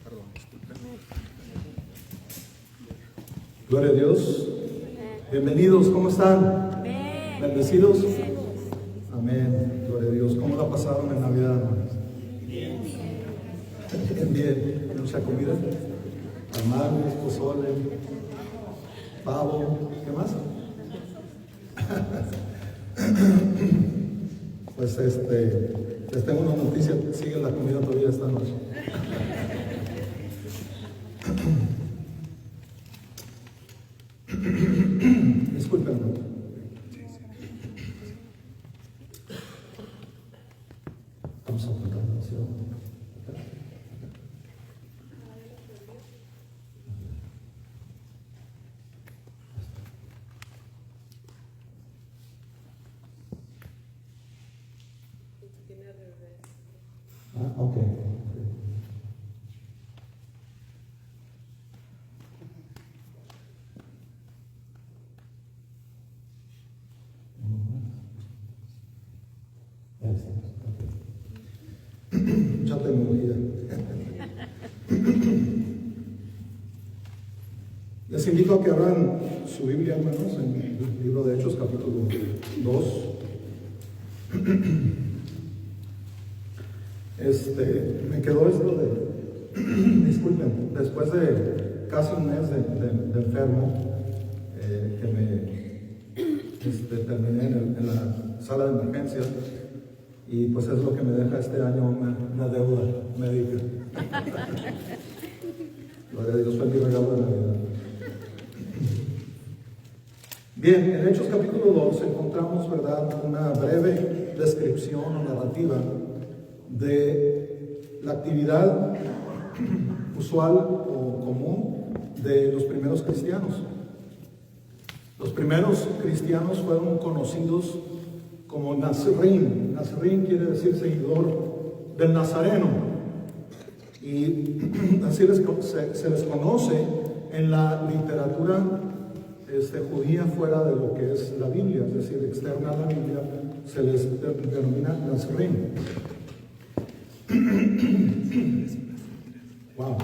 Perdón, disculpen. Gloria a Dios. Bienvenidos, ¿cómo están? ¿Bendecidos? Amén. Gloria a Dios. ¿Cómo la pasaron en Navidad, hermanos? Bien. Bien. Mucha comida. Tamales, pozole, pavo. ¿Qué más? Pues les tengo una noticia. Sigue la comida todavía esta noche. Disculpen. Vamos a apuntar la oración. Ok. Mucha tecnología. Les invito a que abran su Biblia, hermanos, en el libro de Hechos, capítulo 2. Me quedó esto disculpen, después de casi un mes de enfermo, que me terminé en la sala de emergencias, y pues es lo que me deja este año una deuda médica. Gloria a Dios, fue mi regalo de Navidad. Bien, en Hechos capítulo 2 encontramos, ¿verdad?, una breve descripción o narrativa de la actividad usual o común de los primeros cristianos. Los primeros cristianos fueron conocidos como Nazarín. Nazarín quiere decir seguidor del Nazareno. Y así se les conoce en la literatura judía fuera de lo que es la Biblia, es decir, externa a la Biblia, se les denomina Nazarín. Wow.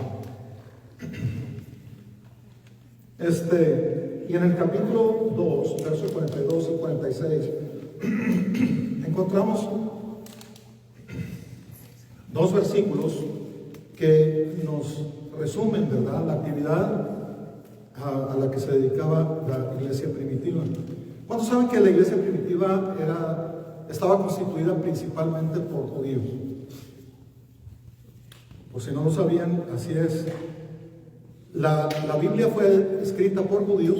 Y en el capítulo 2, versos 42 y 46, encontramos dos versículos que nos resumen, ¿verdad?, la actividad a la que se dedicaba la iglesia primitiva. ¿Cuántos saben que la iglesia primitiva estaba constituida principalmente por judíos? Por si no lo sabían, así es. La Biblia fue escrita por judíos,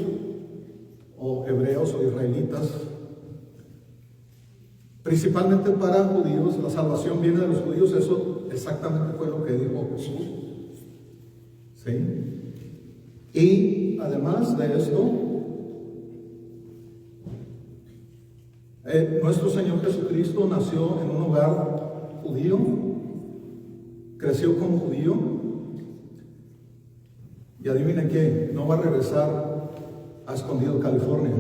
o hebreos o israelitas, principalmente para judíos. La salvación viene de los judíos. Eso exactamente fue lo que dijo Jesús. ¿Sí? Y además de esto, nuestro Señor Jesucristo nació en un hogar judío, creció como judío, y adivinen qué, no va a regresar a Escondido, California,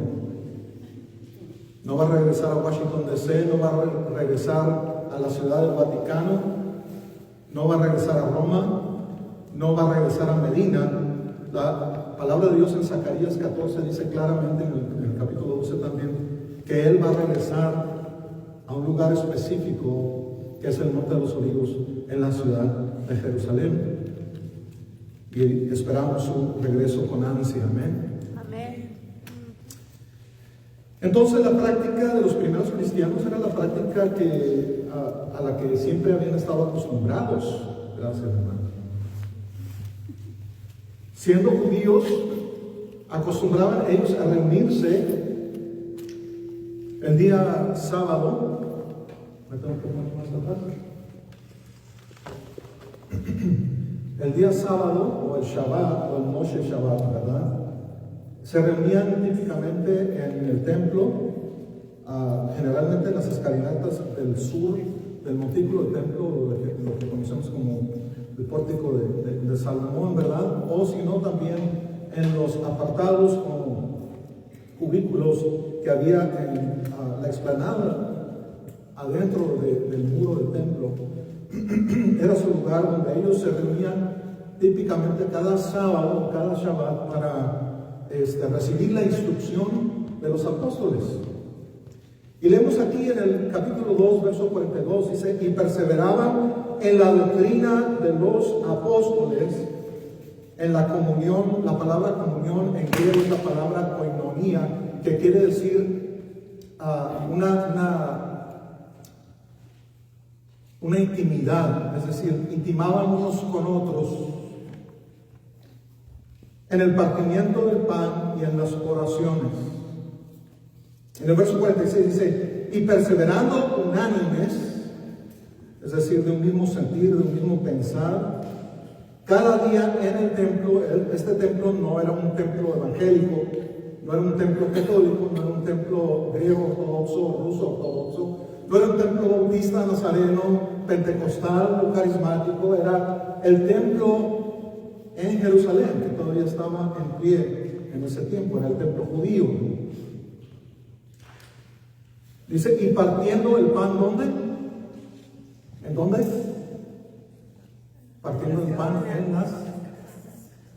no va a regresar a Washington DC, no va a regresar a la ciudad del Vaticano, no va a regresar a Roma, no va a regresar a Medina. La palabra de Dios en Zacarías 14 dice claramente, en el capítulo 12 también, que Él va a regresar a un lugar específico, que es el Monte de los Olivos, en la ciudad de Jerusalén. Y esperamos su regreso con ansia. Amén. Amén. Entonces, la práctica de los primeros cristianos era la práctica a la que siempre habían estado acostumbrados. Gracias, hermano. Siendo judíos, acostumbraban ellos a reunirse el día sábado. ¿Me tengo que poner más atrás? El día sábado, o el Shabbat, o el Moshe Shabbat, ¿verdad? Se reunían típicamente en el templo, generalmente en las escalinatas del sur del montículo del templo, lo que conocemos como pórtico de Salomón, ¿verdad? O si no, también en los apartados o cubículos que había en la explanada adentro del muro del templo. Era su lugar donde ellos se reunían típicamente cada sábado, cada Shabbat, para recibir la instrucción de los apóstoles. Y leemos aquí en el capítulo 2, verso 42, dice: y perseveraban en la doctrina de los apóstoles, en la comunión. La palabra comunión en griego es la palabra koinonia, que quiere decir una intimidad, es decir, intimaban unos con otros en el partimiento del pan y en las oraciones. En el verso 46 dice: y perseverando unánimes, es decir, de un mismo sentir, de un mismo pensar, cada día en el templo. Este templo no era un templo evangélico, no era un templo católico, no era un templo griego ortodoxo, ruso ortodoxo, no era un templo bautista, nazareno, pentecostal o carismático. Era el templo en Jerusalén, que todavía estaba en pie en ese tiempo, era el templo judío. Dice: y partiendo el pan, ¿dónde? ¿En dónde? Partiendo el pan en las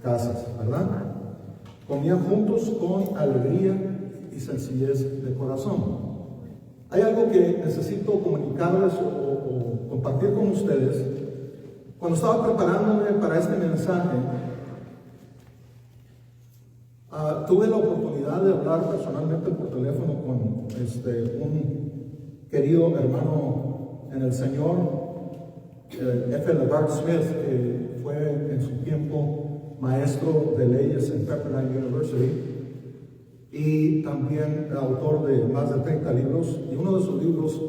casas, ¿verdad? Comían juntos con alegría y sencillez de corazón. Hay algo que necesito comunicarles o compartir con ustedes. Cuando estaba preparándome para este mensaje, tuve la oportunidad de hablar personalmente por teléfono con un querido hermano en el Señor, F. LaGard Smith, que fue en su tiempo maestro de leyes en Pepperdine University y también autor de más de 30 libros. Y uno de sus libros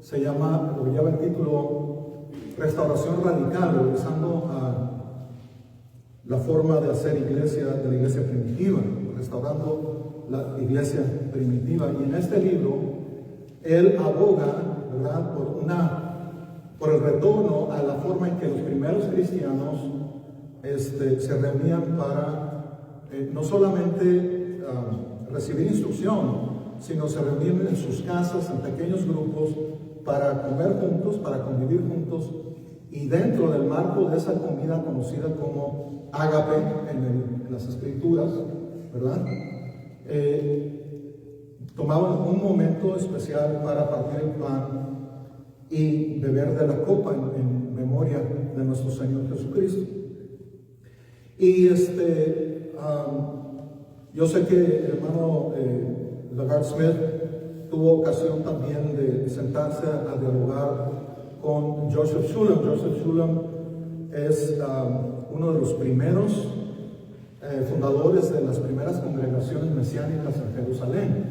se llama, lo que lleva el título Restauración Radical, regresando a la forma de hacer iglesia de la iglesia primitiva, restaurando la iglesia primitiva. Y en este libro él aboga, ¿verdad?, por el retorno a la forma en que los primeros cristianos se reunían para no solamente recibir instrucción, sino se reunían en sus casas, en pequeños grupos, para comer juntos, para convivir juntos, y dentro del marco de esa comida conocida como ágape en las escrituras, ¿verdad? Tomaban un momento especial para partir el pan y beber de la copa en memoria de nuestro Señor Jesucristo. Y yo sé que el hermano LaGard Smith tuvo ocasión también de sentarse a dialogar con Joseph Shulam. Joseph Shulam es uno de los primeros fundadores de las primeras congregaciones mesiánicas en Jerusalén,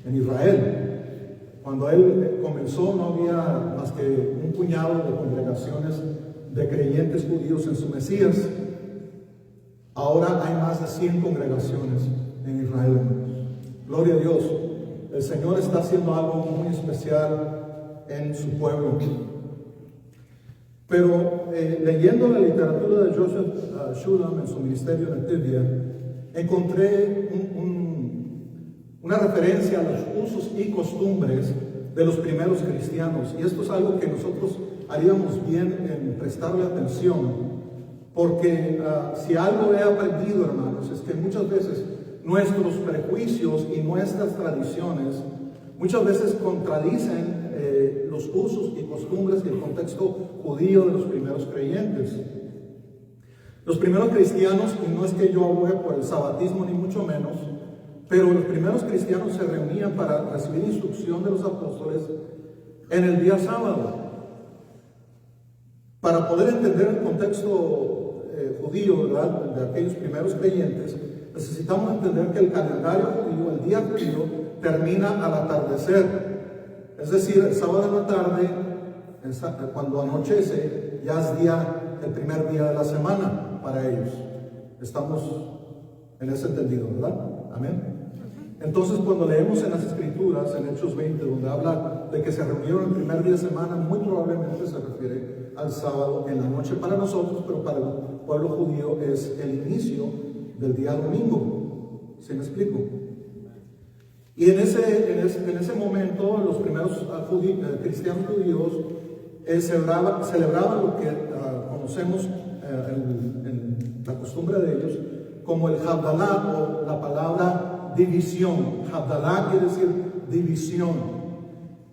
en Israel. Cuando él comenzó no había más que un puñado de congregaciones de creyentes judíos en su Mesías. Ahora hay más de 100 congregaciones en Israel. Gloria a Dios. El Señor está haciendo algo muy especial en su pueblo. Pero leyendo la literatura de Joseph Shulam en su ministerio en Tibia, encontré una referencia a los usos y costumbres de los primeros cristianos. Y esto es algo que nosotros haríamos bien en prestarle atención, porque si algo he aprendido, hermanos, es que muchas veces nuestros prejuicios y nuestras tradiciones muchas veces contradicen los usos y costumbres y el contexto judío de los primeros creyentes. Los primeros cristianos, y no es que yo abogue por el sabatismo ni mucho menos, pero los primeros cristianos se reunían para recibir instrucción de los apóstoles en el día sábado. Para poder entender el contexto judío, ¿verdad?, de aquellos primeros creyentes, necesitamos entender que el calendario judío, el día judío, termina al atardecer. Es decir, el sábado en la tarde, cuando anochece, ya es el primer día de la semana para ellos. Estamos en ese entendido, ¿verdad? Amén. Entonces, cuando leemos en las Escrituras, en Hechos 20, donde habla de que se reunieron el primer día de semana, muy probablemente se refiere al sábado en la noche para nosotros, pero para el pueblo judío es el inicio del día domingo. ¿Sí me explico? Y en ese momento los primeros cristianos judíos celebraban lo que conocemos en la costumbre de ellos como el Havdalah, o la palabra división. Havdalah quiere decir división.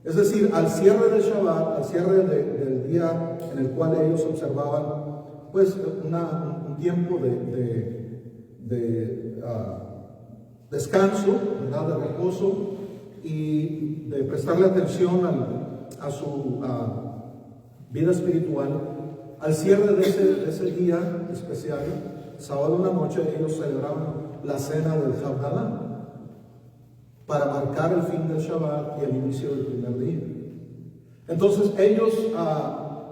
Es decir, al cierre del Shabbat, al cierre del día en el cual ellos observaban pues un tiempo de descanso, ¿verdad? De reposo, y de prestarle atención a su vida espiritual. Al cierre de ese día especial, sábado en la noche, ellos celebraban la cena del Havdalah para marcar el fin del Shabbat y el inicio del primer día. Entonces ellos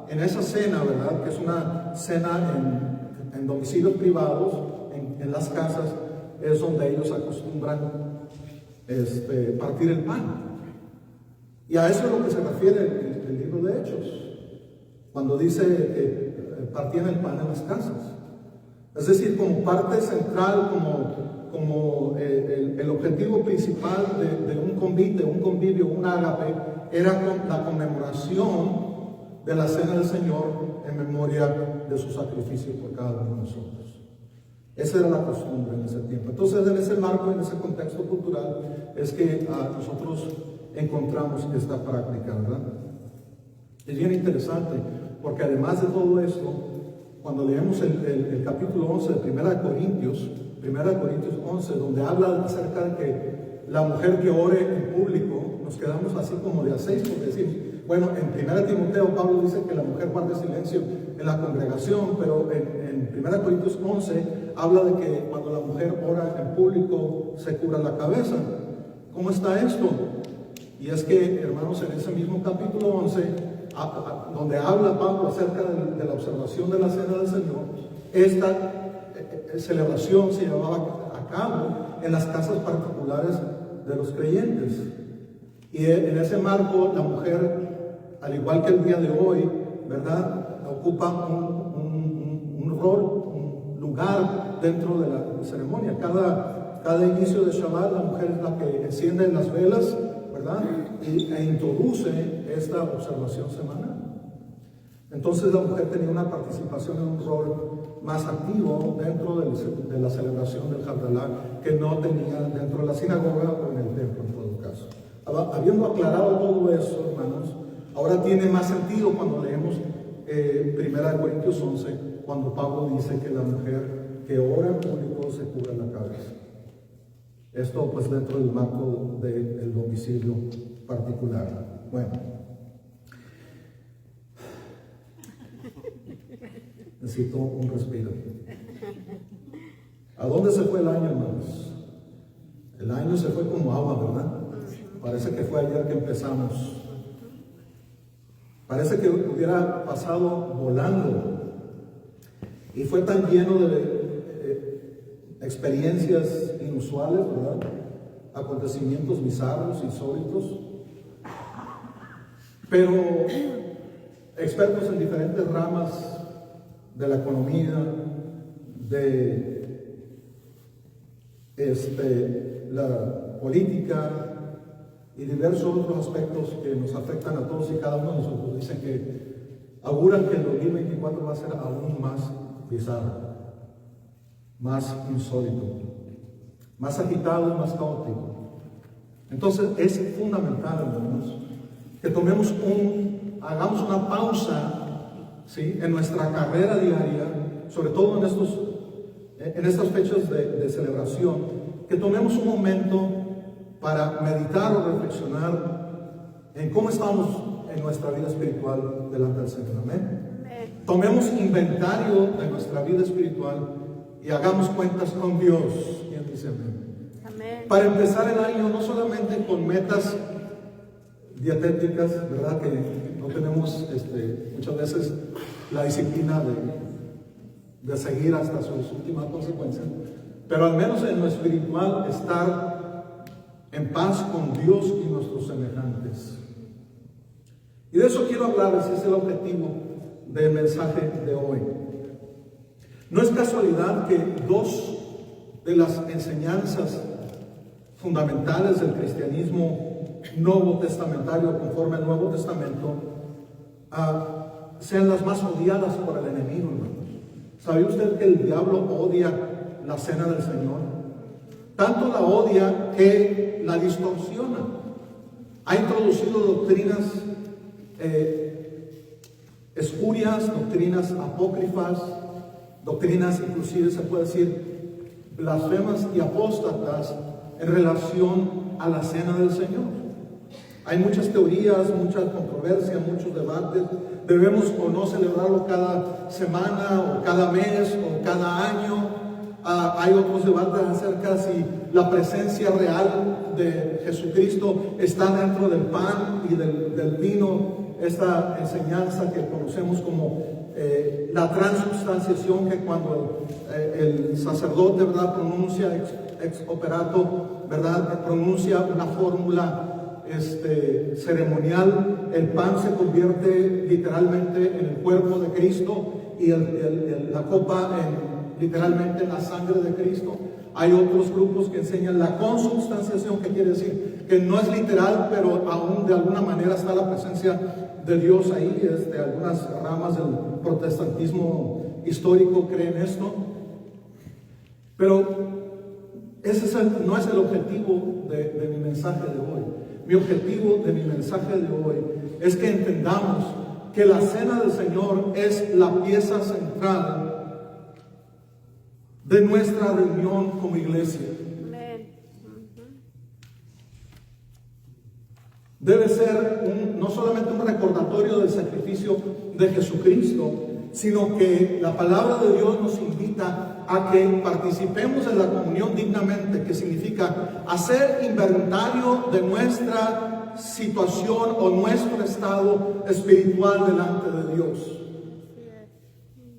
en esa cena, ¿verdad? Que es una cena en domicilios privados, en las casas, es donde ellos acostumbran partir el pan. Y a eso es lo que se refiere el libro de Hechos, cuando dice partían el pan en las casas. Es decir, como parte central, como el objetivo principal de un convivio, un ágape, era la conmemoración de la cena del Señor en memoria de su sacrificio por cada uno de nosotros. Esa era la costumbre en ese tiempo. Entonces, en ese marco, en ese contexto cultural, es que nosotros encontramos esta práctica, ¿verdad? Es bien interesante, porque además de todo esto, cuando leemos el capítulo 11 de 1 Corintios 11, donde habla acerca de que la mujer que ore en público, nos quedamos así como de a seis, porque decimos, bueno, en 1 Timoteo Pablo dice que la mujer guarde silencio en la congregación, pero en 1 Corintios 11 habla de que cuando la mujer ora en público se cubra la cabeza. ¿Cómo está esto? Y es que, hermanos, en ese mismo capítulo 11, donde habla Pablo acerca de la observación de la cena del Señor, esta celebración se llevaba a cabo en las casas particulares de los creyentes. Y en ese marco, la mujer, al igual que el día de hoy, ¿verdad?, ocupa un rol, un lugar dentro de la ceremonia. Cada inicio de Shabbat, la mujer es la que enciende las velas, ¿verdad?, e introduce esta observación semanal. Entonces la mujer tenía una participación en un rol más activo dentro de la celebración del Havdalah que no tenía dentro de la sinagoga o en el templo, en todo caso. Habiendo aclarado todo eso, hermanos, ahora tiene más sentido cuando leemos 1 Corintios 11, cuando Pablo dice que la mujer que ora en público se cubre la cabeza. Esto pues dentro del marco del domicilio particular. Bueno, necesito un respiro. ¿A dónde se fue el año, hermanos? El año se fue como agua, ¿verdad? Parece que fue ayer que empezamos. Parece que hubiera pasado volando. Y fue tan lleno de experiencias inusuales, ¿verdad? Acontecimientos bizarros, insólitos. Pero expertos en diferentes ramas de la economía, de la política y diversos otros aspectos que nos afectan a todos y cada uno de nosotros, dicen que auguran que el 2024 va a ser aún más bizarro, más insólito, más agitado y más caótico. Entonces es fundamental, hermanos, que hagamos una pausa, ¿sí?, en nuestra carrera diaria, sobre todo en estas fechas de celebración, que tomemos un momento para meditar o reflexionar en cómo estamos en nuestra vida espiritual delante del Señor. Amén. Tomemos inventario de nuestra vida espiritual y hagamos cuentas con Dios. ¿Quién dice amén? Amén. Para empezar el año no solamente con metas dietéticas, ¿verdad?, que no tenemos muchas veces la disciplina de seguir hasta sus últimas consecuencias, pero al menos en lo espiritual estar en paz con Dios y nuestros semejantes. Y de eso quiero hablarles, ese es el objetivo del mensaje de hoy. No es casualidad que dos de las enseñanzas fundamentales del cristianismo nuevo testamentario, conforme al Nuevo Testamento, sean las más odiadas por el enemigo, hermanos. ¿Sabe usted que el diablo odia la cena del Señor? Tanto la odia que la distorsiona. Ha introducido doctrinas espurias, doctrinas apócrifas, doctrinas inclusive se puede decir blasfemas y apóstatas en relación a la cena del Señor. Hay muchas teorías, mucha controversia, muchos debates. Debemos o no celebrarlo cada semana o cada mes o cada año. Hay otros debates acerca si la presencia real de Jesucristo está dentro del pan y del vino. Esta enseñanza que conocemos como la transubstanciación, que cuando el sacerdote, ¿verdad?, pronuncia ex operato, ¿verdad?, pronuncia una fórmula ceremonial, el pan se convierte literalmente en el cuerpo de Cristo y la copa literalmente en la sangre de Cristo. Hay otros grupos que enseñan la consubstanciación, que quiere decir que no es literal, pero aún de alguna manera está la presencia de Dios ahí. Algunas ramas del protestantismo histórico creen esto, pero ese no es el objetivo de mi mensaje de hoy. Mi objetivo de mi mensaje de hoy es que entendamos que la cena del Señor es la pieza central de nuestra reunión como iglesia. Debe ser no solamente un recordatorio del sacrificio de Jesucristo, sino que la palabra de Dios nos invita a que participemos en la comunión dignamente, que significa hacer inventario de nuestra situación o nuestro estado espiritual delante de Dios.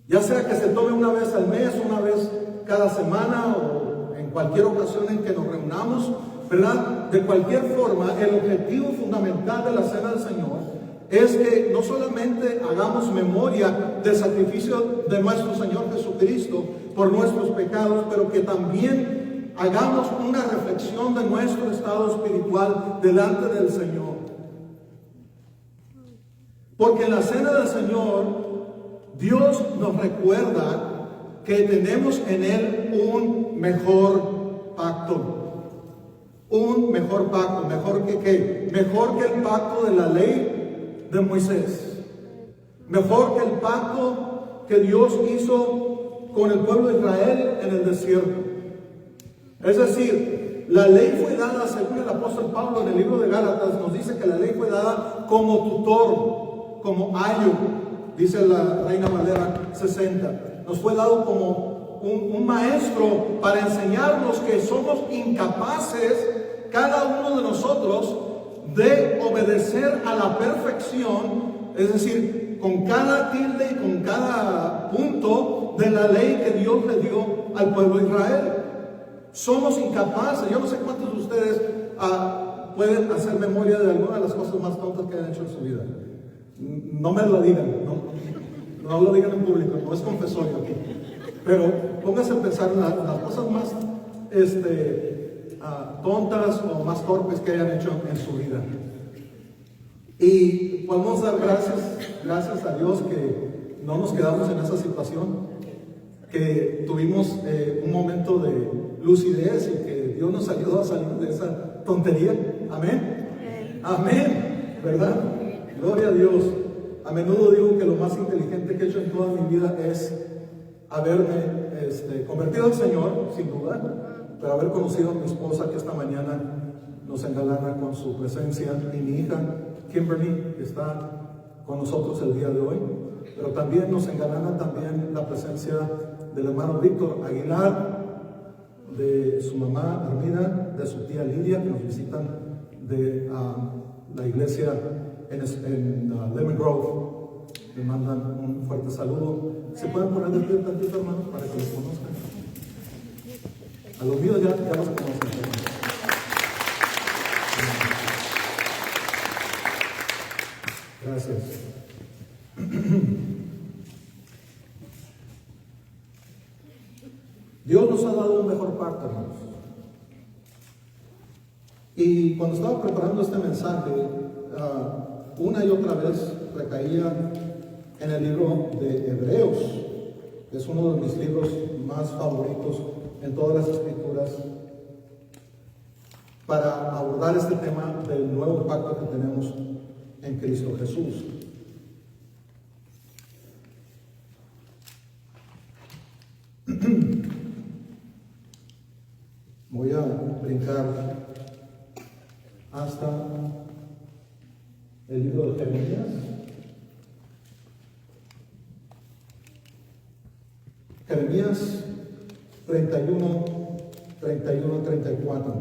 Ya sea que se tome una vez al mes, una vez cada semana o en cualquier ocasión en que nos reunamos, ¿verdad? De cualquier forma, el objetivo fundamental de la cena del Señor es que no solamente hagamos memoria del sacrificio de nuestro Señor Jesucristo por nuestros pecados, pero que también hagamos una reflexión de nuestro estado espiritual delante del Señor. Porque en la cena del Señor, Dios nos recuerda que tenemos en Él un mejor pacto. Un mejor pacto. ¿Mejor que qué? Mejor que el pacto de la ley de Moisés. Mejor que el pacto que Dios hizo con el pueblo de Israel en el desierto. Es decir, la ley fue dada, según el apóstol Pablo en el libro de Gálatas, nos dice que la ley fue dada como tutor, como ayo, dice la Reina Valera 60. Nos fue dado como un maestro para enseñarnos que somos incapaces, cada uno de nosotros, de obedecer a la perfección, es decir, con cada tilde y con cada punto de la ley que Dios le dio al pueblo de Israel. Somos incapaces. Yo no sé cuántos de ustedes pueden hacer memoria de alguna de las cosas más tontas que han hecho en su vida. No me lo digan, no lo digan en público, no es confesorio aquí. Pero pónganse a pensar en las cosas más tontas o más torpes que hayan hecho en su vida. Y podemos dar gracias a Dios que no nos quedamos en esa situación, que tuvimos un momento de lucidez y que Dios nos ayudó a salir de esa tontería. Amén. Amén, ¿verdad? Gloria a Dios. A menudo digo que lo más inteligente que he hecho en toda mi vida es haberme convertido al Señor, sin duda, pero haber conocido a mi esposa, que esta mañana nos engalana con su presencia, y mi hija Kimberly, que está con nosotros el día de hoy, pero también nos engalana también la presencia del hermano Víctor Aguilar, de su mamá Armida, de su tía Lidia, que nos visitan de la iglesia en Lemon Grove. Le mandan un fuerte saludo. ¿Se pueden poner de pie tantito, hermanos, para que los conozcan? A los míos ya los conocen. Gracias. Dios nos ha dado un mejor pacto, hermanos. Y cuando estaba preparando este mensaje, una y otra vez recaía en el libro de Hebreos. Es uno de mis libros más favoritos en todas las escrituras para abordar este tema del nuevo pacto que tenemos en Cristo Jesús. Voy a brincar hasta el libro de Jeremías. Jeremías 31, 34.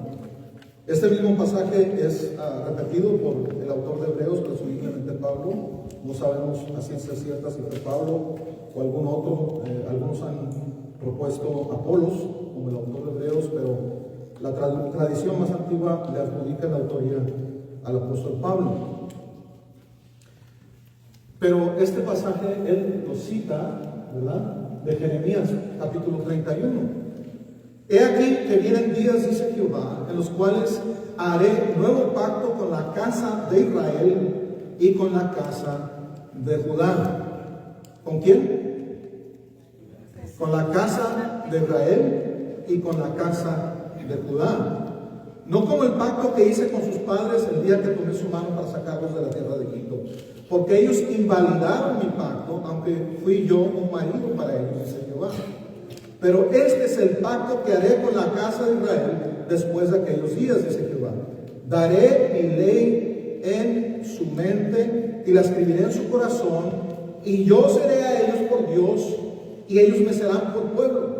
Este mismo pasaje es repetido por el autor de Hebreos, presumiblemente Pablo. No sabemos a ciencia cierta si fue Pablo o algún otro. Algunos han propuesto Apolos como el autor de Hebreos, pero la tradición más antigua le adjudica la autoría al apóstol Pablo. Pero este pasaje él lo cita, ¿verdad?, de Jeremías capítulo 31. He aquí que vienen días, dice Jehová, en los cuales haré nuevo pacto con la casa de Israel y con la casa de Judá. ¿Con quién? Con la casa de Israel y con la casa de Judá. No como el pacto que hice con sus padres el día que tomé su mano para sacarlos de la tierra de Egipto, porque ellos invalidaron mi pacto, aunque fui yo un marido para ellos, dice Jehová. Pero este es el pacto que haré con la casa de Israel después de aquellos días, dice Jehová. Daré mi ley en su mente y la escribiré en su corazón, y yo seré a ellos por Dios, y ellos me serán por pueblo.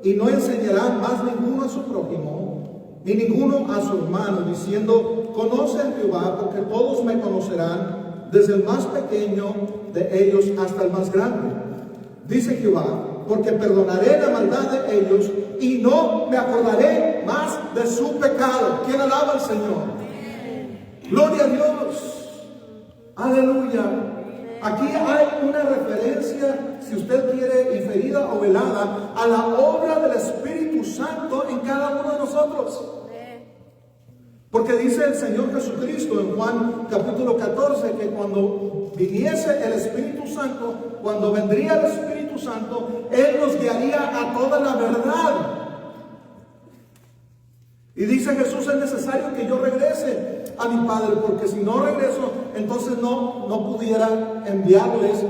Y no enseñarán más ninguno a su prójimo, ni ninguno a su hermano, diciendo: conoce a Jehová, porque todos me conocerán, desde el más pequeño de ellos hasta el más grande. Dice Jehová: porque perdonaré la maldad de ellos y no me acordaré más de su pecado. ¿Quién alaba al Señor? Gloria a Dios. Aleluya. Aquí hay una referencia, si usted quiere, inferida o velada, a la obra del Espíritu Santo en cada uno de nosotros. Porque dice el Señor Jesucristo en Juan capítulo 14 que cuando viniese el Espíritu Santo, cuando vendría el Espíritu Santo, Él nos guiaría a toda la verdad. Y dice Jesús: es necesario que yo regrese a mi Padre, porque si no regreso, entonces no pudiera enviarles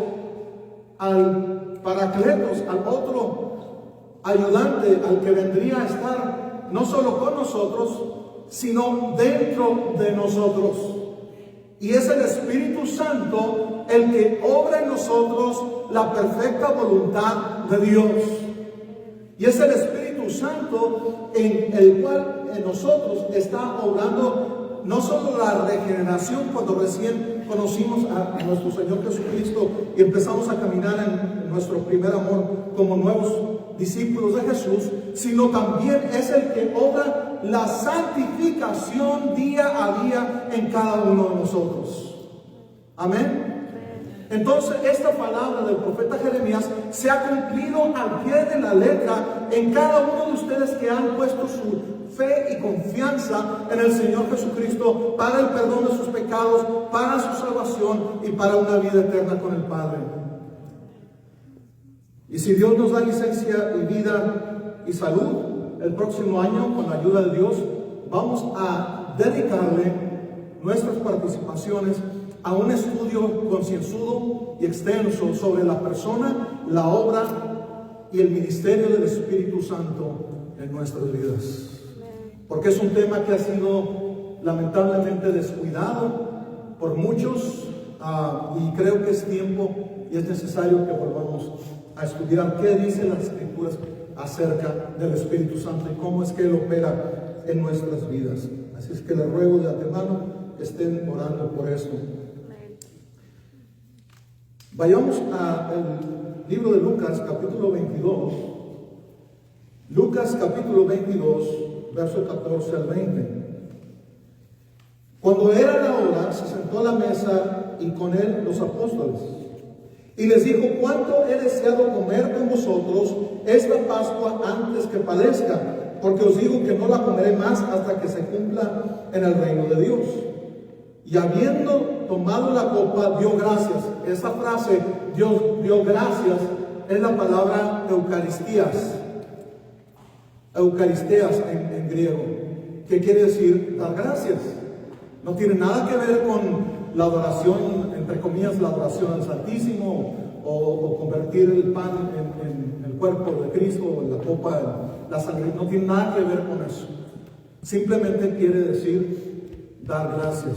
al Paracletos, al otro ayudante, al que vendría a estar no solo con nosotros, sino dentro de nosotros. Y es el Espíritu Santo el que obra en nosotros la perfecta voluntad de Dios. Y es el Espíritu Santo en el cual en nosotros está obrando no solo la regeneración cuando recién conocimos a nuestro Señor Jesucristo y empezamos a caminar en nuestro primer amor como nuevos discípulos de Jesús, sino también es el que obra la santificación día a día en cada uno de nosotros. Amén. Entonces esta palabra del profeta Jeremías se ha cumplido al pie de la letra en cada uno de ustedes que han puesto su fe y confianza en el Señor Jesucristo para el perdón de sus pecados, para su salvación y para una vida eterna con el Padre. Y si Dios nos da licencia y vida y salud, el próximo año, con la ayuda de Dios, vamos a dedicarle nuestras participaciones a un estudio concienzudo y extenso sobre la persona, la obra y el ministerio del Espíritu Santo en nuestras vidas. Porque es un tema que ha sido lamentablemente descuidado por muchos, y creo que es tiempo y es necesario que volvamos a estudiar qué dicen las Escrituras acerca del Espíritu Santo y cómo es que Él opera en nuestras vidas. Así es que les ruego de antemano que estén orando por esto. Vayamos al libro de Lucas, capítulo 22. Lucas, capítulo 22, verso 14 al 20. Cuando era la hora, se sentó a la mesa y con él los apóstoles. Y les dijo: cuánto he deseado comer con vosotros esta Pascua antes que padezca, porque os digo que no la comeré más hasta que se cumpla en el reino de Dios. Y habiendo tomado la copa, dio gracias. Esa frase, Dios dio gracias, es la palabra Eucaristías. Eucaristeas en griego. ¿Qué quiere decir dar gracias? No tiene nada que ver con la adoración, entre comillas, la adoración al Santísimo, o convertir el pan en el cuerpo de Cristo, o en la copa en la sangre. No tiene nada que ver con eso. Simplemente quiere decir dar gracias.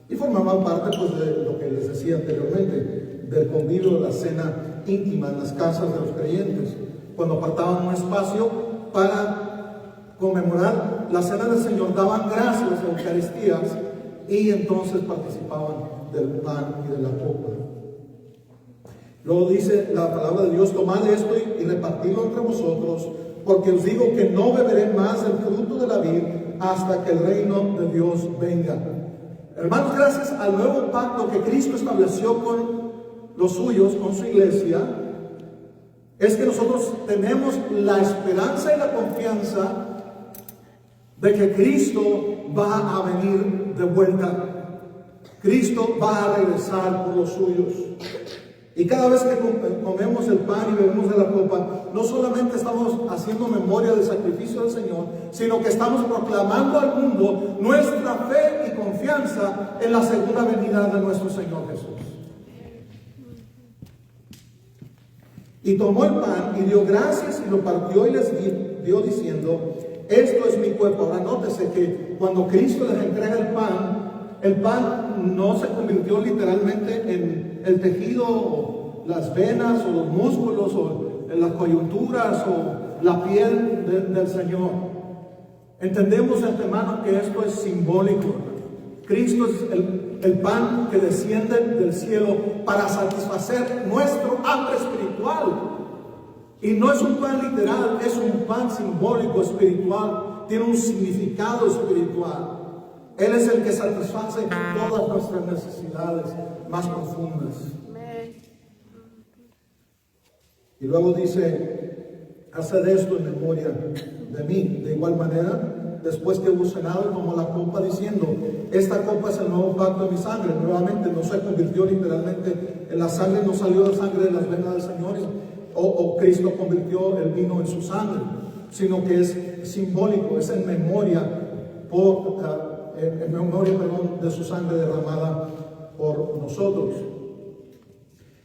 Y formaban parte, pues, de lo que les decía anteriormente, del convivio de la cena íntima en las casas de los creyentes, cuando apartaban un espacio para conmemorar la cena del Señor, daban gracias a Eucaristías y entonces participaban del pan y de la copa. Luego dice la palabra de Dios: tomad esto y repartidlo entre vosotros, porque os digo que no beberé más el fruto de la vid hasta que el reino de Dios venga. Hermanos, gracias al nuevo pacto que Cristo estableció con los suyos, con su iglesia, es que nosotros tenemos la esperanza y la confianza de que Cristo va a venir de vuelta. Cristo va a regresar por los suyos. Y cada vez que comemos el pan y bebemos de la copa, no solamente estamos haciendo memoria del sacrificio del Señor, sino que estamos proclamando al mundo nuestra fe y confianza en la segunda venida de nuestro Señor Jesús. Y tomó el pan y dio gracias y lo partió y les dio diciendo: esto es mi cuerpo. Ahora nótese que cuando Cristo les entrega el pan no se convirtió literalmente en el tejido, o las venas, o los músculos, o en las coyunturas, o la piel del Señor. Entendemos de antemano que esto es simbólico. Cristo es el pan que desciende del cielo para satisfacer nuestro hambre espiritual. Y no es un pan literal, es un pan simbólico, espiritual. Tiene un significado espiritual. Él es el que satisface todas nuestras necesidades más profundas. Y luego dice: haced esto en memoria de mí. De igual manera, después que hubo cenado, tomó la copa diciendo: esta copa es el nuevo pacto de mi sangre. Nuevamente no se convirtió literalmente en la sangre, no salió la sangre de las venas del Señor, o Cristo convirtió el vino en su sangre, sino que es simbólico, es en memoria de su sangre derramada por nosotros.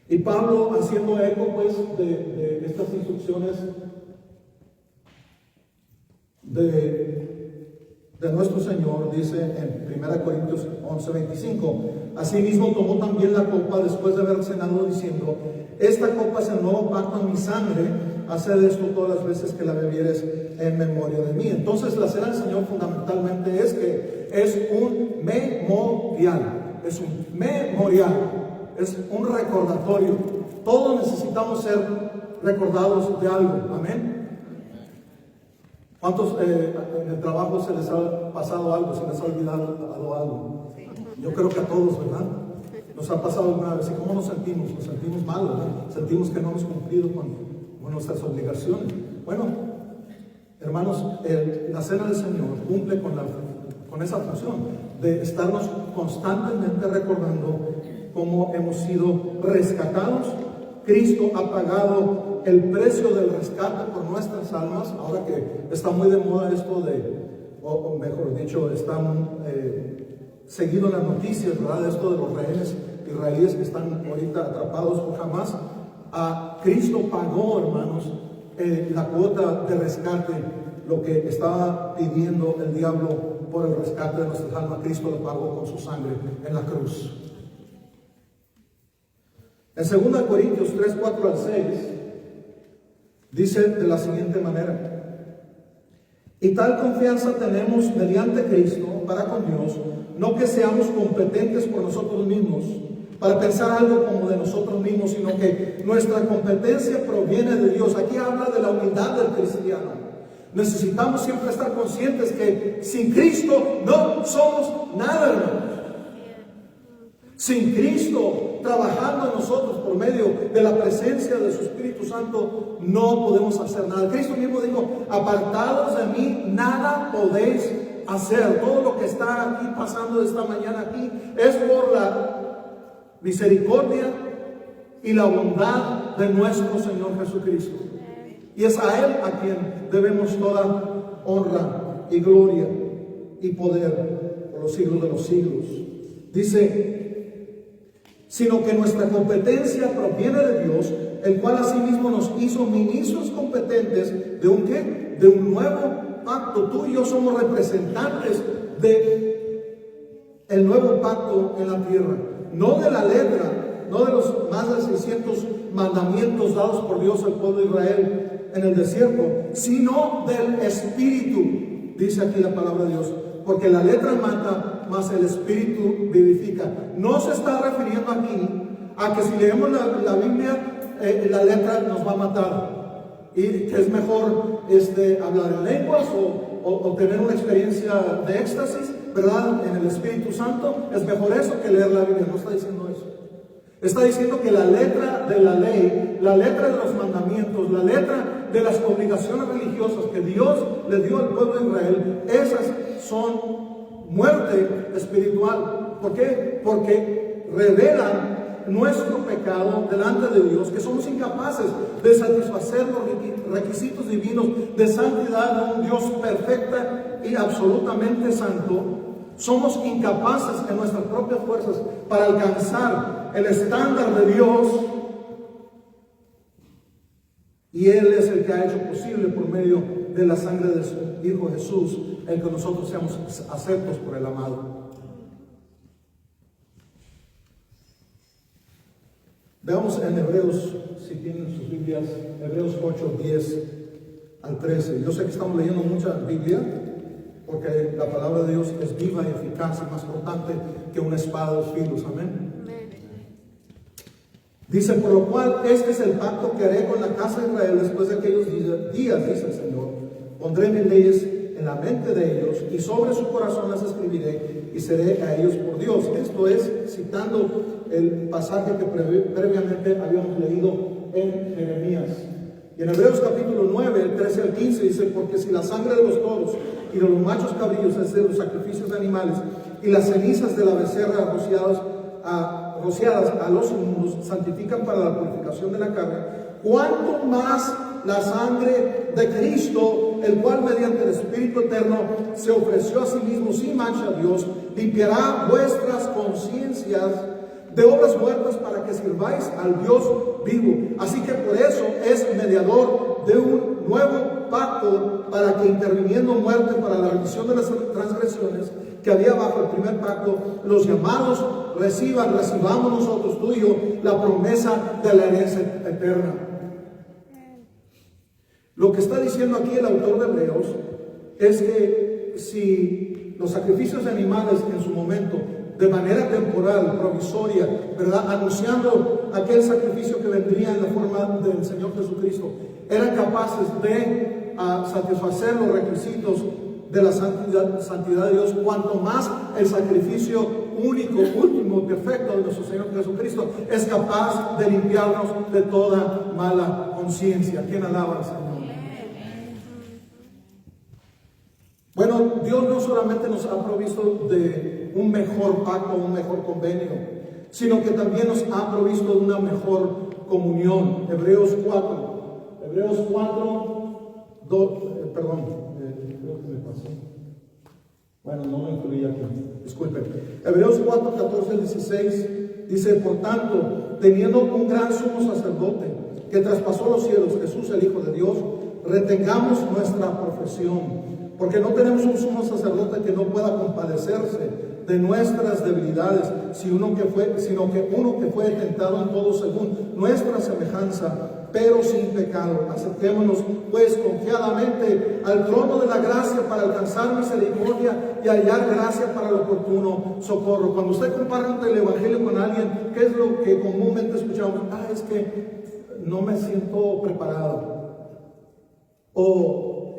Y Pablo, haciendo eco, pues, de estas instrucciones de nuestro Señor, dice en 1 Corintios 11:25: asimismo tomó también la copa después de haber cenado, diciendo: esta copa es el nuevo pacto en mi sangre, haced esto todas las veces que la bebieres en memoria de mí. Entonces la cena del Señor fundamentalmente es un memorial, es un recordatorio. Todos necesitamos ser recordados de algo, amén. ¿Cuántos en el trabajo se les ha pasado algo, se les ha olvidado algo? Yo creo que a todos, ¿verdad? Nos ha pasado alguna vez. ¿Y cómo nos sentimos? Nos sentimos mal, ¿verdad? Sentimos que no hemos cumplido con nuestras obligaciones. Bueno, hermanos, la cena del Señor cumple con esa función de estarnos constantemente recordando cómo hemos sido rescatados. Cristo ha pagado el precio del rescate por nuestras almas. Ahora que está muy de moda esto o mejor dicho, están seguido en las noticias, ¿verdad? Esto de los rehenes israelíes que están ahorita atrapados por Hamás. Cristo pagó, hermanos, la cuota de rescate, lo que estaba pidiendo el diablo por el rescate de nuestras almas. Cristo lo pagó con su sangre en la cruz. En 2 Corintios 3, 4 al 6 dice de la siguiente manera: y tal confianza tenemos mediante Cristo para con Dios, no que seamos competentes por nosotros mismos para pensar algo como de nosotros mismos, sino que nuestra competencia proviene de Dios. Aquí habla de la humildad del cristiano. Necesitamos siempre estar conscientes que sin Cristo no somos nada, hermanos. Sin Cristo trabajando en nosotros por medio de la presencia de su Espíritu Santo, no podemos hacer nada. Cristo mismo dijo: apartados de mí, nada podéis hacer. Todo lo que está aquí pasando esta mañana aquí es por la misericordia y la bondad de nuestro Señor Jesucristo. Y es a Él a quien debemos toda honra y gloria y poder por los siglos de los siglos. Dice: sino que nuestra competencia proviene de Dios, el cual asimismo nos hizo ministros competentes de un ¿qué? De un nuevo pacto. Tú y yo somos representantes de el nuevo pacto en la tierra, no de la letra, no de los más de 600 mandamientos dados por Dios al pueblo de Israel en el desierto, sino del Espíritu, dice aquí la palabra de Dios, porque la letra mata, mas el Espíritu vivifica. No se está refiriendo aquí a que si leemos la Biblia, la letra nos va a matar, y que es mejor hablar en lenguas o tener una experiencia de éxtasis, ¿verdad? En el Espíritu Santo, es mejor eso que leer la Biblia. No está diciendo eso. Está diciendo que la letra de la ley, la letra de los mandamientos, la letra de las obligaciones religiosas que Dios le dio al pueblo de Israel, esas son muerte espiritual. ¿Por qué? Porque revelan nuestro pecado delante de Dios, que somos incapaces de satisfacer los requisitos divinos de santidad de un Dios perfecta y absolutamente santo. Somos incapaces en nuestras propias fuerzas para alcanzar el estándar de Dios, y Él es el que ha hecho posible por medio de la sangre de su Hijo Jesús el que nosotros seamos aceptos por el amado. Veamos en Hebreos, si tienen sus Biblias, Hebreos 8, 10 al 13. Yo sé que estamos leyendo mucha Biblia, porque la palabra de Dios es viva y eficaz y más cortante que una espada de dos filos. Amén. Dice: por lo cual este es el pacto que haré con la casa de Israel después de aquellos días, dice el Señor. Pondré mis leyes en la mente de ellos y sobre su corazón las escribiré y seré a ellos por Dios. Esto es citando el pasaje que previamente habíamos leído en Jeremías. Y en Hebreos capítulo 9, el 13 al 15 dice: porque si la sangre de los toros y de los machos cabríos, es de los sacrificios de animales, y las cenizas de la becerra rociadas a los inmundos santifican para la purificación de la carne, cuánto más la sangre de Cristo, el cual mediante el Espíritu eterno se ofreció a sí mismo sin mancha a Dios, limpiará vuestras conciencias de obras muertas para que sirváis al Dios vivo. Así que por eso es mediador de un nuevo pacto, para que interviniendo muerte para la remisión de las transgresiones que había bajo el primer pacto, los llamados recibamos nosotros, tú y yo, la promesa de la herencia eterna. Lo que está diciendo aquí el autor de Hebreos es que si los sacrificios de animales en su momento, de manera temporal, provisoria, ¿verdad?, anunciando aquel sacrificio que vendría en la forma del Señor Jesucristo, eran capaces de satisfacer los requisitos de la santidad de Dios, cuanto más el sacrificio único, último, perfecto de nuestro Señor Jesucristo es capaz de limpiarnos de toda mala conciencia. ¿Quién alaba al Señor? Bueno, Dios no solamente nos ha provisto de un mejor pacto, un mejor convenio, sino que también nos ha provisto de una mejor comunión. Hebreos 4, creo que me pasó. Bueno, no lo incluí aquí, disculpen. Hebreos 4, 14 al 16 dice: por tanto, teniendo un gran sumo sacerdote que traspasó los cielos, Jesús el Hijo de Dios, retengamos nuestra profesión, porque no tenemos un sumo sacerdote que no pueda compadecerse de nuestras debilidades, sino que uno que fue tentado en todo según nuestra semejanza, pero sin pecado. Acerquémonos pues confiadamente al trono de la gracia para alcanzar misericordia y hallar gracia para el oportuno socorro. Cuando usted compara el Evangelio con alguien, ¿qué es lo que comúnmente escuchamos? Es que no me siento preparado, o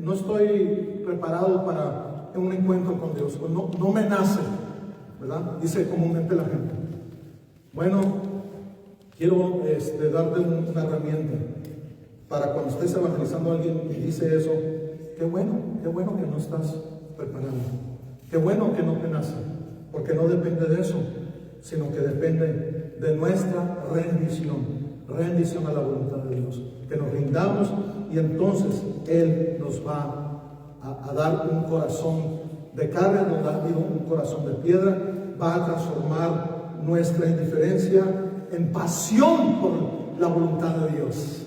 no estoy preparado para un encuentro con Dios, o no me nace, ¿verdad? Dice comúnmente la gente. Bueno, quiero darte una herramienta para cuando estés evangelizando a alguien y dice eso. Qué bueno que no estás preparado. Qué bueno que no te nace, porque no depende de eso, sino que depende de nuestra rendición a la voluntad de Dios. Que nos rindamos y entonces Él nos va a dar un corazón de carne, nos da un corazón de piedra, va a transformar nuestra indiferencia en pasión por la voluntad de Dios.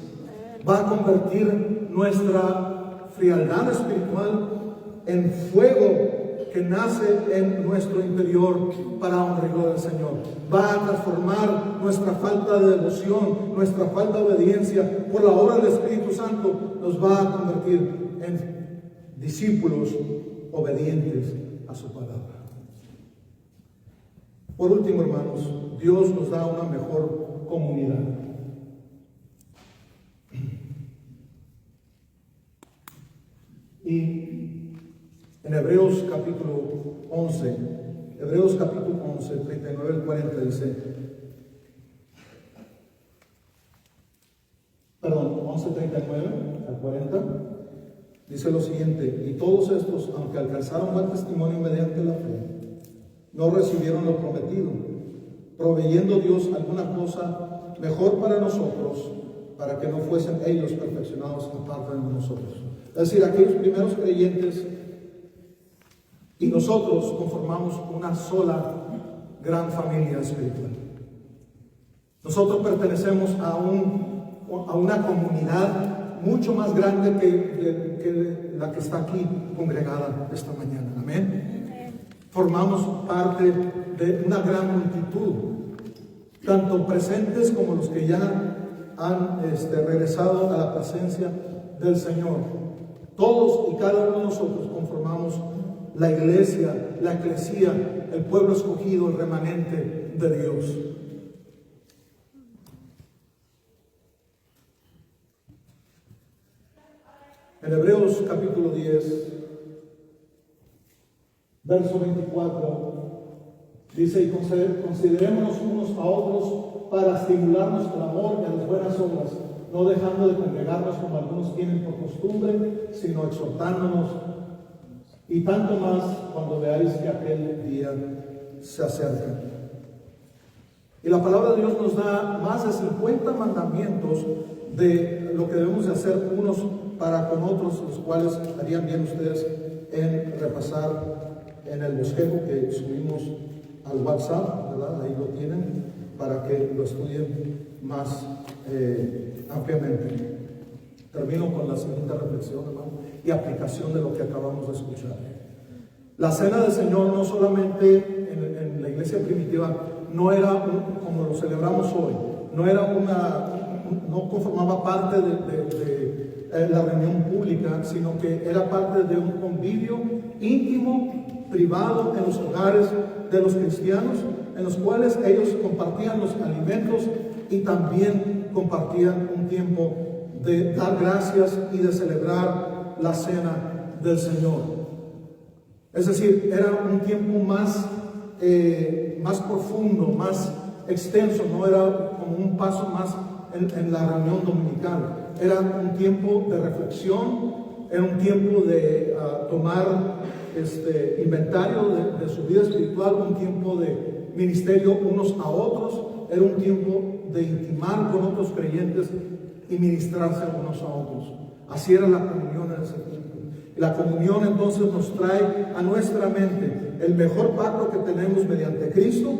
Va a convertir nuestra frialdad espiritual en fuego que nace en nuestro interior para honra y gloria del Señor. Va a transformar nuestra falta de devoción, nuestra falta de obediencia por la obra del Espíritu Santo. Nos va a convertir en discípulos obedientes a su palabra. Por último, hermanos, Dios nos da una mejor comunidad. Y en Hebreos capítulo 11, 39 al 40 dice, 11:39 al 40, dice lo siguiente: y todos estos, aunque alcanzaron buen testimonio mediante la fe, no recibieron lo prometido, proveyendo Dios alguna cosa mejor para nosotros, para que no fuesen ellos perfeccionados aparte de nosotros. Es decir, aquellos primeros creyentes y nosotros conformamos una sola gran familia espiritual. Nosotros pertenecemos a una comunidad mucho más grande que la que está aquí congregada esta mañana. Amén. Formamos parte de una gran multitud, tanto presentes como los que ya han regresado a la presencia del Señor. Todos y cada uno de nosotros conformamos la iglesia, la eclesía, el pueblo escogido, el remanente de Dios. En Hebreos capítulo 10, verso 24, dice: y considerémonos unos a otros para estimularnos al amor y a las buenas obras, no dejando de congregarnos como algunos tienen por costumbre, sino exhortándonos, y tanto más cuando veáis que aquel día se acerca. Y la palabra de Dios nos da más de 50 mandamientos de lo que debemos de hacer unos para con otros, los cuales harían bien ustedes en repasar en el bosquejo que subimos al WhatsApp, ¿verdad? Ahí lo tienen para que lo estudien más ampliamente. Termino con la siguiente reflexión, hermano, y aplicación de lo que acabamos de escuchar. La cena del Señor no solamente en la iglesia primitiva no era como lo celebramos hoy, no conformaba parte de la reunión pública, sino que era parte de un convivio íntimo, privado, en los hogares de los cristianos, en los cuales ellos compartían los alimentos y también compartían un tiempo de dar gracias y de celebrar la cena del Señor. Es decir, era un tiempo más profundo, más extenso, no era como un paso más en la reunión dominical. Era un tiempo de reflexión, era un tiempo de tomar inventario de su vida espiritual, un tiempo de ministerio unos a otros, era un tiempo de intimar con otros creyentes y ministrarse unos a otros. Así era la comunión en ese tiempo. La comunión entonces nos trae a nuestra mente el mejor pacto que tenemos mediante Cristo,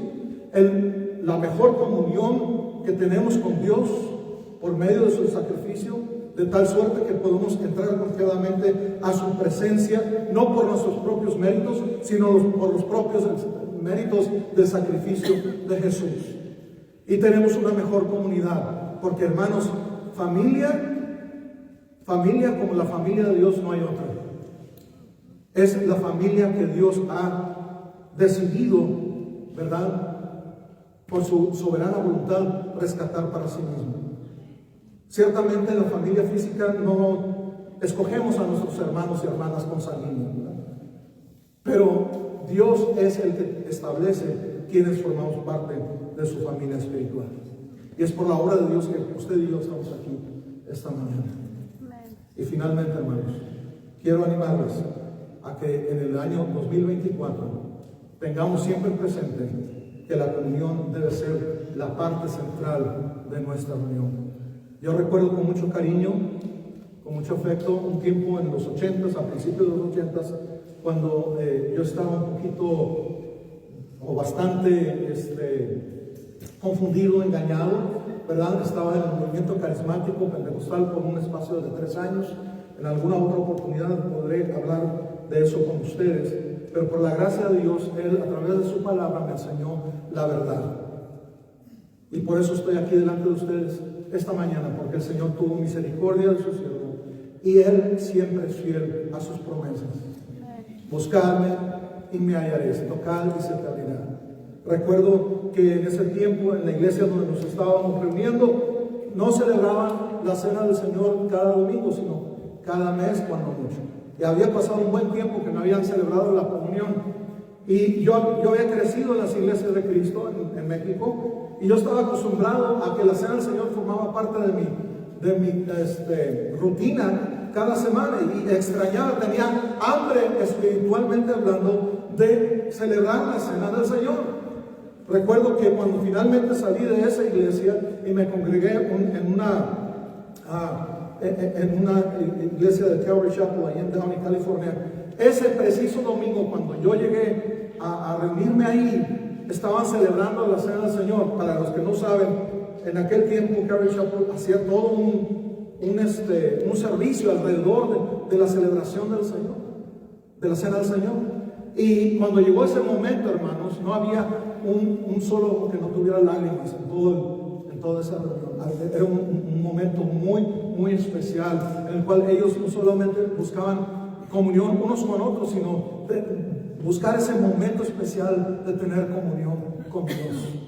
la mejor comunión que tenemos con Dios por medio de su sacrificio, de tal suerte que podemos entrar confiadamente a su presencia, no por nuestros propios méritos, sino por los propios méritos del sacrificio de Jesús. Y tenemos una mejor comunidad, porque hermanos, familia como la familia de Dios no hay otra. Es la familia que Dios ha decidido, ¿verdad?, por su soberana voluntad, rescatar para sí mismo. Ciertamente en la familia física no escogemos a nuestros hermanos y hermanas consanguíneos, ¿verdad? Pero Dios es el que establece quienes formamos parte de su familia espiritual. Y es por la obra de Dios que usted y yo estamos aquí esta mañana. Y finalmente, hermanos, quiero animarles a que en el año 2024 tengamos siempre presente que la comunión debe ser la parte central de nuestra reunión. Yo recuerdo con mucho cariño, con mucho afecto, un tiempo en los 80s, a principios de los 80s, cuando yo estaba un poquito o bastante confundido, engañado, ¿verdad? Estaba en el movimiento carismático pentecostal por un espacio de 3 años. En alguna otra oportunidad podré hablar de eso con ustedes, pero por la gracia de Dios, Él a través de su palabra me enseñó la verdad. Y por eso estoy aquí delante de ustedes esta mañana, porque el Señor tuvo misericordia de su siervo y Él siempre es fiel a sus promesas. Buscadme y me hallaréis, tocad y se te abrirá. Recuerdo que en ese tiempo, en la iglesia donde nos estábamos reuniendo, no celebraban la cena del Señor cada domingo, sino cada mes, cuando mucho. Y había pasado un buen tiempo que no habían celebrado la comunión. Y yo había crecido en las iglesias de Cristo en México, y yo estaba acostumbrado a que la cena del Señor formaba parte de mi rutina cada semana, y extrañaba, tenía hambre espiritualmente hablando de celebrar la cena del Señor. Recuerdo que cuando finalmente salí de esa iglesia y me congregué en una iglesia de Calvary Chapel ahí en Downey, California, ese preciso domingo cuando yo llegué a reunirme ahí, estaban celebrando la cena del Señor. Para los que no saben, en aquel tiempo Calvary Chapel hacía todo un servicio alrededor de la celebración del Señor, de la cena del Señor. Y cuando llegó ese momento, hermanos, no había un solo ojo que no tuviera lágrimas en toda esa reunión. Era un momento muy, muy especial, en el cual ellos no solamente buscaban comunión unos con otros, sino buscar ese momento especial de tener comunión con Dios.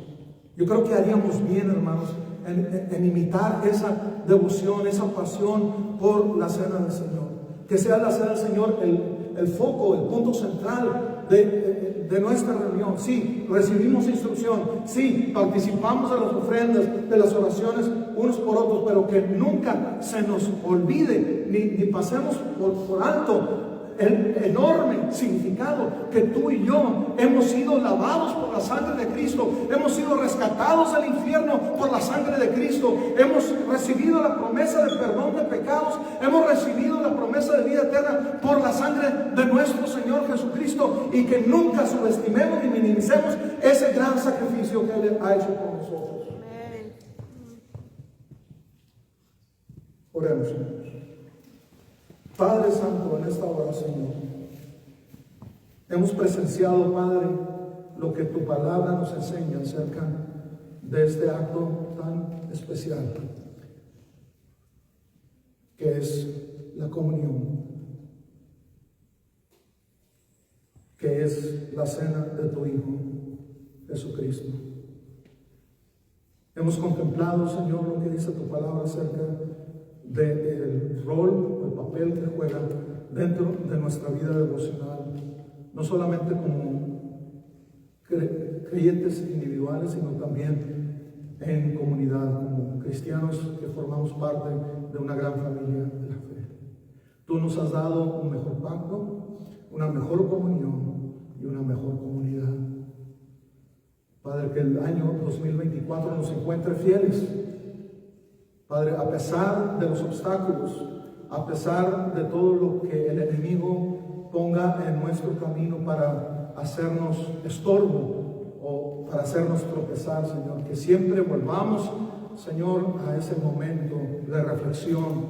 Yo creo que haríamos bien, hermanos, en imitar esa devoción, esa pasión por la cena del Señor. Que sea la cena del Señor el foco, el punto central de nuestra reunión. Sí, recibimos instrucción, sí, participamos de las ofrendas, de las oraciones unos por otros, pero que nunca se nos olvide ni pasemos por alto el enorme significado que tú y yo hemos sido lavados por la sangre de Cristo, hemos sido rescatados del infierno por la sangre de Cristo, hemos recibido la promesa de perdón de pecados, hemos recibido la promesa de vida eterna por la sangre de nuestro Señor Jesucristo, y que nunca subestimemos ni minimicemos ese gran sacrificio que Él ha hecho por nosotros. Oremos, Señor. Padre Santo, en esta hora, Señor, hemos presenciado, Padre, lo que tu palabra nos enseña acerca de este acto tan especial, que es la comunión, que es la cena de tu Hijo Jesucristo. Hemos contemplado, Señor, lo que dice tu palabra acerca del rol, el papel que juega dentro de nuestra vida devocional, no solamente como creyentes individuales, sino también en comunidad, como cristianos que formamos parte de una gran familia de la fe. Tú nos has dado un mejor pacto, una mejor comunión y una mejor comunidad. Padre, que el año 2024 nos encuentre fieles. Padre, a pesar de los obstáculos, a pesar de todo lo que el enemigo ponga en nuestro camino para hacernos estorbo o para hacernos tropezar, Señor, que siempre volvamos, Señor, a ese momento de reflexión,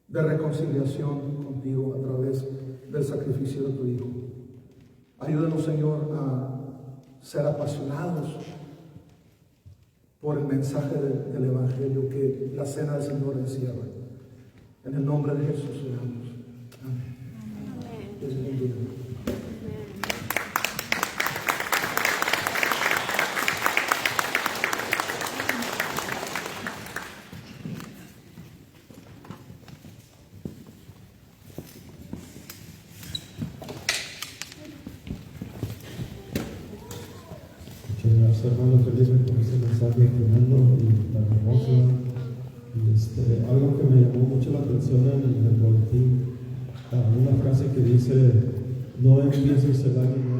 de reconciliación contigo a través del sacrificio de tu Hijo. Ayúdanos, Señor, a ser apasionados por el mensaje del Evangelio que la cena del Señor encierra. En el nombre de Jesús oramos. Amén. Dios bendiga. Muchas los hermanos Felipe por ese mensaje tremendo y tan hermoso. Y algo que me llamó mucho la atención en el boletín, una frase que dice: no empieces el año nuevo